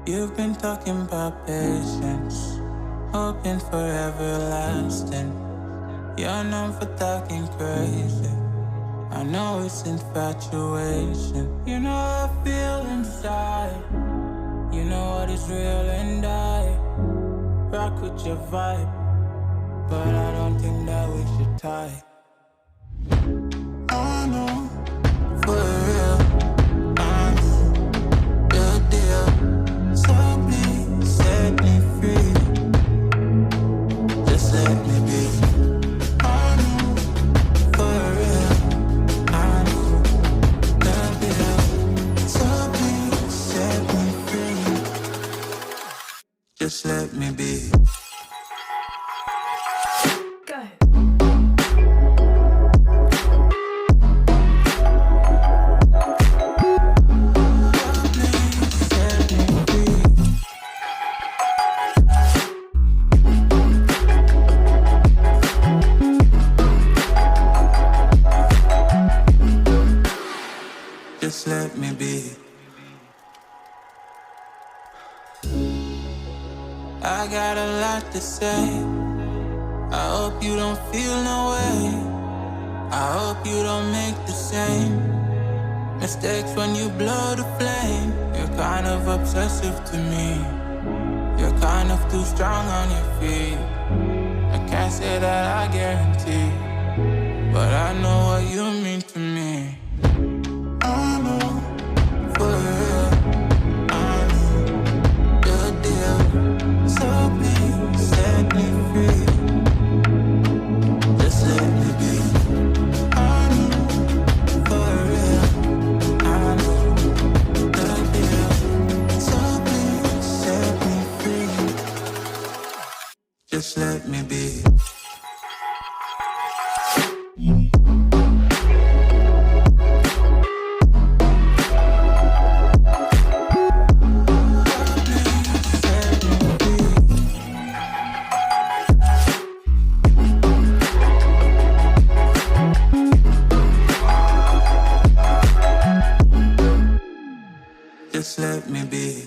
You've been talking about patience, hoping for everlasting. You're known for talking crazy. I know it's infatuation. You know how I feel inside. You know what is real and I rock with your vibe, but I don't think that we should tie. I know, for real, I'm your deal. So please set me free. Just let me be. I know, for real, I'm the deal. So please set me free. Just let me be. Just let me be. I got a lot to say. I hope you don't feel no way. I hope you don't make the same mistakes when you blow the flame. You're kind of obsessive to me. You're kind of too strong on your feet. I can't say that I guarantee, but I know what you mean to me. I know, for real, I'm your deal. So please set me free. Just let me be. I know, for real, I'm the deal. So please set me free. Just let me be. Just let me be.